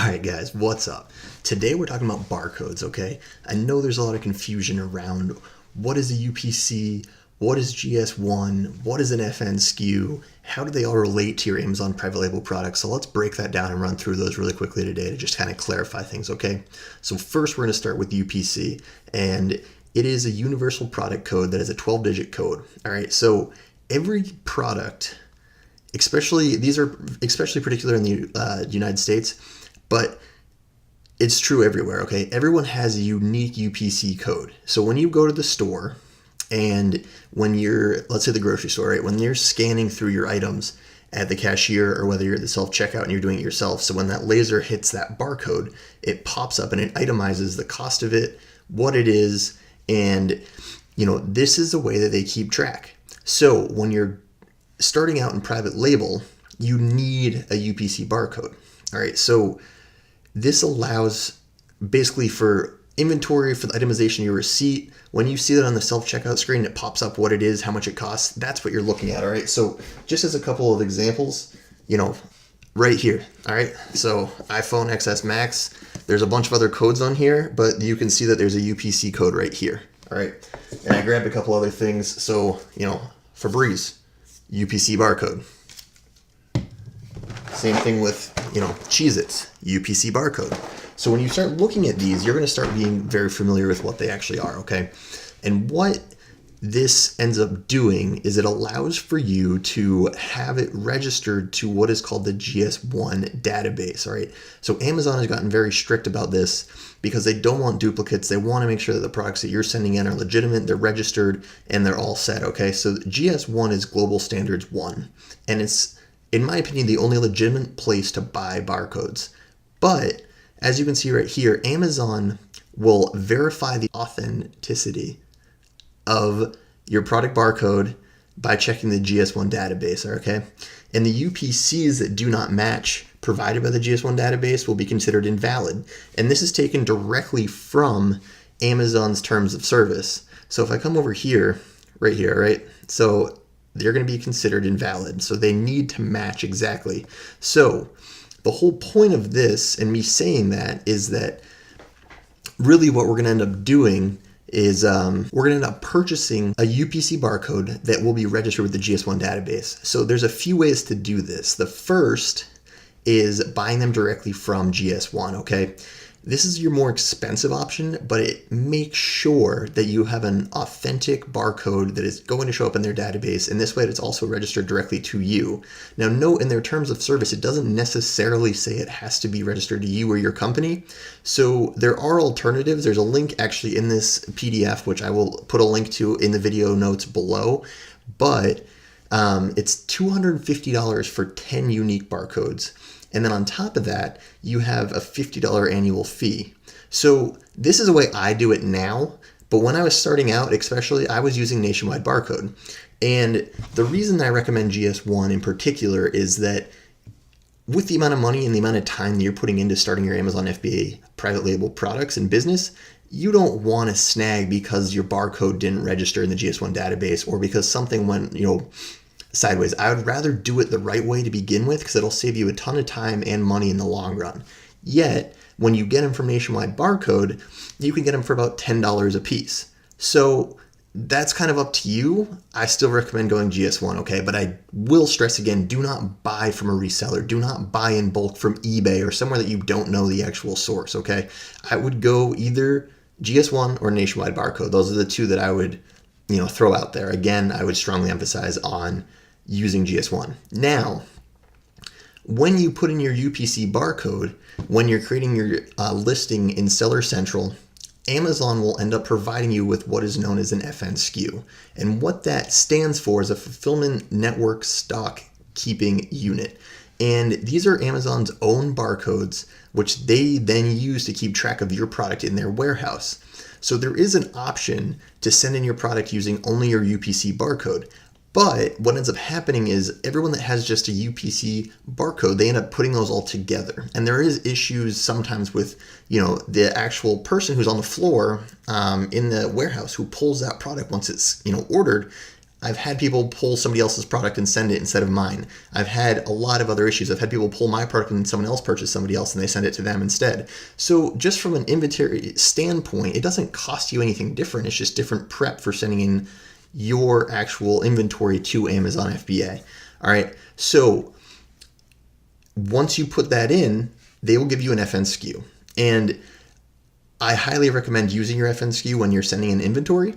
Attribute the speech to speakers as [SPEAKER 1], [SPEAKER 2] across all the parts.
[SPEAKER 1] Alright guys, what's up? Today we're talking about barcodes, okay? I know there's a lot of confusion around what is a UPC, what is GS1, what is an FNSKU, how do they all relate to your Amazon private label products? So let's break that down and run through those really quickly today to just kind of clarify things, okay? So first we're going to start with UPC, and it is a universal product code that is a 12-digit code. Alright, so every product, these are especially particular in the United States, but it's true everywhere, okay? Everyone has a unique UPC code. So when you go to the store and when you're, let's say the grocery store, right? When you're scanning through your items at the cashier or whether you're at the self-checkout and you're doing it yourself, so when that laser hits that barcode, it pops up and it itemizes the cost of it, what it is, and this is the way that they keep track. So when you're starting out in private label, you need a UPC barcode. All right, so this allows basically for inventory, for the itemization of your receipt. When you see that on the self-checkout screen, it pops up what it is, how much it costs. That's what you're looking at, all right? So just as a couple of examples, right here, all right? So iPhone XS Max, there's a bunch of other codes on here, but you can see that there's a UPC code right here, all right? And I grabbed a couple other things. So, Febreze, UPC barcode. Same thing with, Cheez-Its, UPC barcode. So when you start looking at these, you're going to start being very familiar with what they actually are, okay? And what this ends up doing is it allows for you to have it registered to what is called the GS1 database, all right? So Amazon has gotten very strict about this because they don't want duplicates. They want to make sure that the products that you're sending in are legitimate, they're registered, and they're all set, okay? So GS1 is Global Standards 1, and it's, in my opinion, the only legitimate place to buy barcodes. But as you can see right here, Amazon will verify the authenticity of your product barcode by checking the GS1 database, okay? And the UPCs that do not match provided by the GS1 database will be considered invalid. And this is taken directly from Amazon's terms of service. So if I come over here, right here, right? So they're going to be considered invalid. So they need to match exactly. So the whole point of this and me saying that is that really what we're going to end up doing is we're going to end up purchasing a UPC barcode that will be registered with the GS1 database. So there's a few ways to do this. The first is buying them directly from GS1, okay? This is your more expensive option, but it makes sure that you have an authentic barcode that is going to show up in their database, and this way it's also registered directly to you. Now note in their terms of service, it doesn't necessarily say it has to be registered to you or your company. So there are alternatives. There's a link actually in this PDF, which I will put a link to in the video notes below, but it's $250 for 10 unique barcodes. And then on top of that, you have a $50 annual fee. So this is the way I do it now. But when I was starting out, especially, I was using Nationwide Barcode. And the reason I recommend GS1 in particular is that with the amount of money and the amount of time that you're putting into starting your Amazon FBA private label products and business, you don't want to snag because your barcode didn't register in the GS1 database or because something went, sideways. I would rather do it the right way to begin with because it'll save you a ton of time and money in the long run. Yet, when you get them from Nationwide Barcode, you can get them for about $10 a piece. So that's kind of up to you. I still recommend going GS1, okay? But I will stress again, do not buy from a reseller. Do not buy in bulk from eBay or somewhere that you don't know the actual source, okay? I would go either GS1 or Nationwide Barcode. Those are the two that I would, throw out there. Again, I would strongly emphasize on using GS1. Now, when you put in your UPC barcode, when you're creating your listing in Seller Central, Amazon will end up providing you with what is known as an FNSKU. And what that stands for is a Fulfillment Network Stock Keeping Unit. And these are Amazon's own barcodes, which they then use to keep track of your product in their warehouse. So there is an option to send in your product using only your UPC barcode. But what ends up happening is everyone that has just a UPC barcode, they end up putting those all together. And there is issues sometimes with, the actual person who's on the floor in the warehouse who pulls that product once it's, ordered. I've had people pull somebody else's product and send it instead of mine. I've had a lot of other issues. I've had people pull my product and someone else purchase somebody else and they send it to them instead. So just from an inventory standpoint, it doesn't cost you anything different. It's just different prep for sending in your actual inventory to Amazon FBA. All right. So once you put that in, they will give you an FNSKU. And I highly recommend using your FNSKU when you're sending an inventory.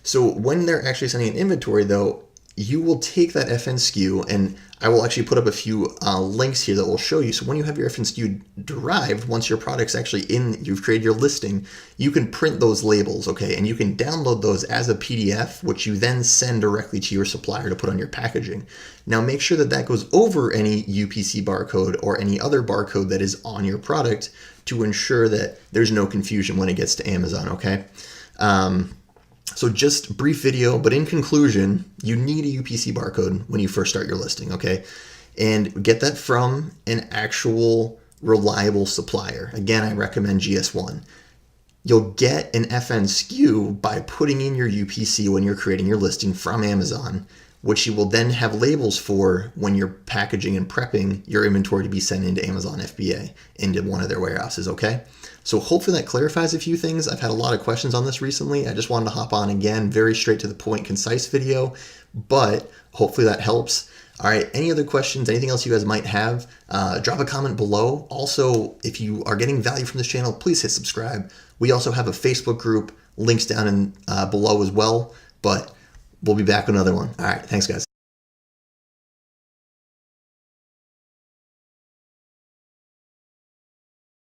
[SPEAKER 1] So when they're actually sending an inventory though, you will take that FNSKU, and I will actually put up a few links here that will show you. So when you have your FNSKU derived, once your product's actually in, you've created your listing, you can print those labels, okay? And you can download those as a PDF, which you then send directly to your supplier to put on your packaging. Now make sure that that goes over any UPC barcode or any other barcode that is on your product to ensure that there's no confusion when it gets to Amazon, okay? So just brief video, but in conclusion, you need a UPC barcode when you first start your listing, okay? And get that from an actual reliable supplier. Again, I recommend GS1. You'll get an FNSKU by putting in your UPC when you're creating your listing from Amazon, which you will then have labels for when you're packaging and prepping your inventory to be sent into Amazon FBA into one of their warehouses, okay? So hopefully that clarifies a few things. I've had a lot of questions on this recently. I just wanted to hop on again, very straight to the point, concise video, but hopefully that helps. All right, any other questions, anything else you guys might have, drop a comment below. Also, if you are getting value from this channel, please hit subscribe. We also have a Facebook group, links down in below as well, but we'll be back with another one. All right, thanks guys.